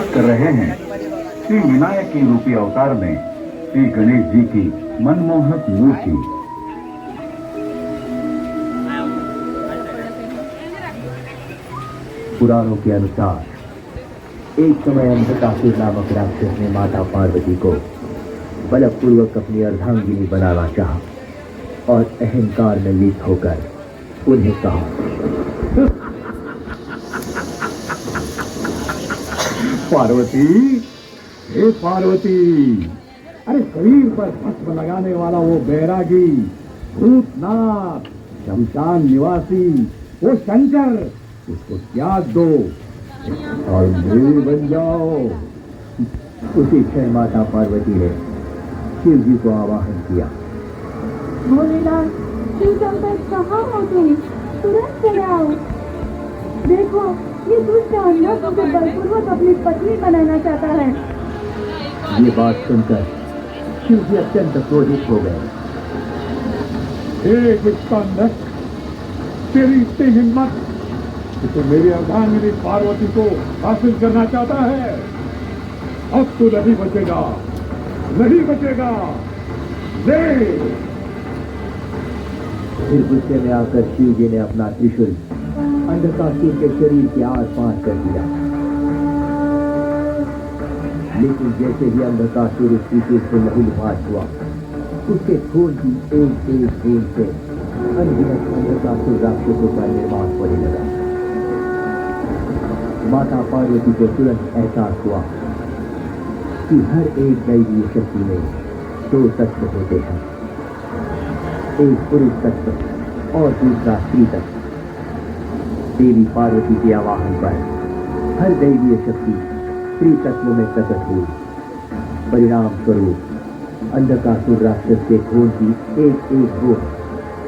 कर रहे हैं श्री विनायक की रूपी अवतार में श्री गणेश जी की मनमोहक मूर्ति। पुराणों के अनुसार एक समय अंधकासुर नामक राक्षस ने माता पार्वती को बलपूर्वक अपनी अर्धांगिनी बनाना चाहा और अहंकार में लीन होकर उन्हें कहा, पार्वती, हे पार्वती, अरे शरीर पर भस्म लगाने वाला वो बैरागी, भूतनाथ, शमशान निवासी, वो शंकर, उसको त्याग दो और मेरी बन जाओ। उसी क्षण माता पार्वती ने शिव जी को आवाहन किया। भोलेनाथ, शिव शंकर कहाँ हो तुम? तुरंत चले आओ। देखो, ये दुष्ट अंधा उसे बलपूर्वक अपनी पत्नी बनाना चाहता है। ये बात सुनकर शिव जी अत्यंत क्रोधित हो गए। हे दुष्टांधक, तेरी इतनी हिम्मत कि तू मेरी अर्धांगिनी पार्वती को हासिल करना चाहता है? अब तू नहीं बचेगा, नहीं बचेगा। ले! फिर गुस्से में आकर शिव जी ने अपना त्रिशूल अंधकासुर के शरीर के आर पार कर दिया। लेकिन जैसे ही अंधकासुर उस त्रिशूल से लहूलुहान हुआ, उसके खून की एक एक बूंद से अनगिनत अंधकासुर राक्षसों का निर्माण होने लगा। माता पार्वती को तुरंत एहसास हुआ कि हर एक दैवीय शक्ति में दो तत्व होते हैं, एक पुरुष तत्व और दूसरा स्त्री तत्व। देवी पार्वती के आवाहन पर हर दैवीय शक्ति स्त्री तत्व में प्रकट हुई। परिणाम स्वरूप अंधकासुर राक्षस के खून की एक एक बूंद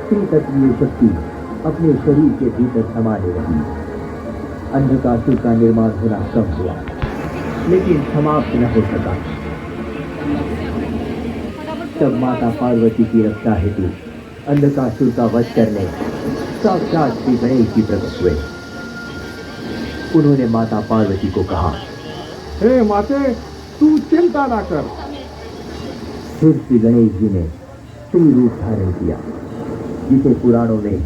स्त्री तत्वीय शक्ति अपने शरीर के भीतर समाने लगी। अंधकासुर का निर्माण होना कम हुआ, लेकिन समाप्त न हो सका। तब माता पार्वती की रक्षा हेतु अंधकासुर का वध करने साक्षात श्री गणेश जी प्रकट हुए। उन्होंने माता पार्वती को कहा, हे माते, तू चिंता ना कर। फिर श्री गणेश जी ने स्त्री रूप धारण किया, जिसे पुराणों में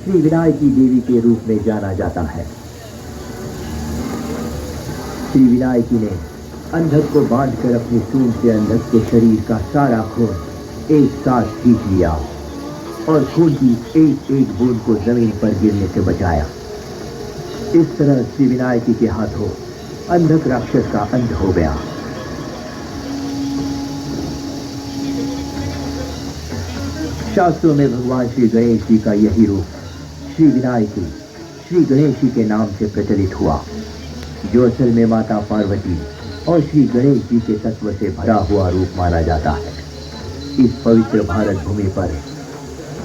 श्री विनायकी देवी के रूप में जाना जाता है। श्री विनायकी ने अंधक को बांधकर अपनी सूंड से अंधक के शरीर का सारा खून एक साथ खींच लिया और खून की एक एक बूंद को जमीन पर गिरने से बचाया। इस तरह श्री विनायकी के हाथों अंधक राक्षस का अंत हो गया। शास्त्रों में भगवान श्री गणेश जी का यही रूप श्री विनायकी, श्री गणेशी के नाम से प्रचलित हुआ, जो असल में माता पार्वती और श्री गणेश जी के तत्व से भरा हुआ रूप माना जाता है। इस पवित्र भारत भूमि पर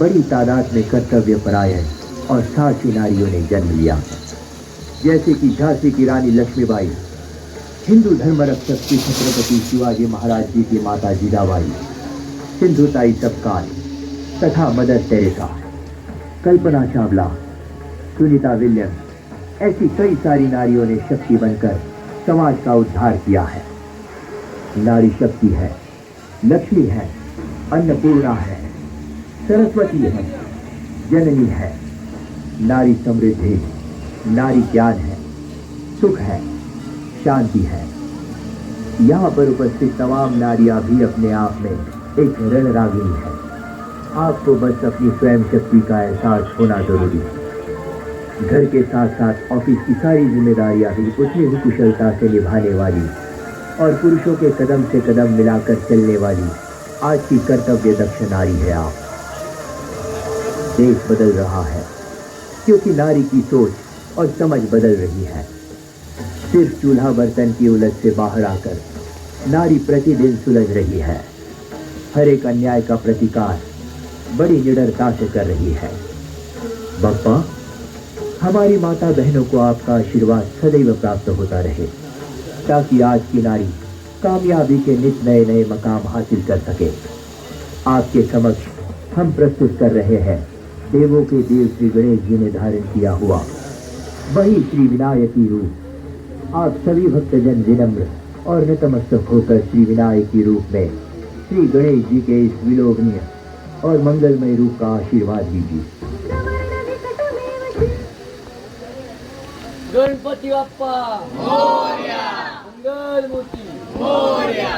बड़ी तादाद में कर्तव्य परायण और साहसी नारियों ने जन्म लिया, जैसे कि झांसी की रानी लक्ष्मीबाई, हिंदू धर्म रक्षक श्री छत्रपति शिवाजी महाराज जी की माता जीजाबाई, सिंधुताई सपकाल तथा mother Teresa, Kalpana Chawla, Sunita Williams, ऐसी कई सारी नारियों ने शक्ति बनकर समाज का उद्धार किया है। नारी शक्ति है, लक्ष्मी है, अन्नपूर्णा है, सरस्वती है, जननी है। नारी समृद्धि, नारी ज्ञान है, सुख है, शांति है। यहाँ पर उपस्थित तमाम नारियां भी अपने आप में एक रणरागिनी है। आपको बस अपनी स्वयं शक्ति का एहसास होना जरूरी है। घर के साथ साथ ऑफिस की सारी जिम्मेदारियां भी उतनी ही कुशलता से निभाने वाली और पुरुषों के कदम से कदम मिलाकर चलने वाली आज की कर्तव्य दक्ष नारी है आप। देश बदल रहा है क्योंकि नारी की सोच और समझ बदल रही है। सिर्फ चूल्हा बर्तन की उलझ से बाहर आकर नारी प्रतिदिन सुलझ रही है। हर एक अन्याय का प्रतिकार बड़ी निडरता से कर रही है। बप्पा, हमारी माता बहनों को आपका आशीर्वाद सदैव प्राप्त होता रहे, ताकि आज की नारी कामयाबी के नित नए नए मकाम हासिल कर सके। आपके समक्ष हम प्रस्तुत कर रहे हैं देवों के देव श्री गणेश जी ने धारण किया हुआ वही श्री विनायकी रूप आप सभी भक्तजन विनम्र और नतमस्तक होकर श्री विनायक के रूप में श्री गणेश जी के इस विलोभनीय और मंगलमय रूप का आशीर्वाद लीजिए। गणपती बाप्पा मोरया, मंगल मूर्ती मोरया।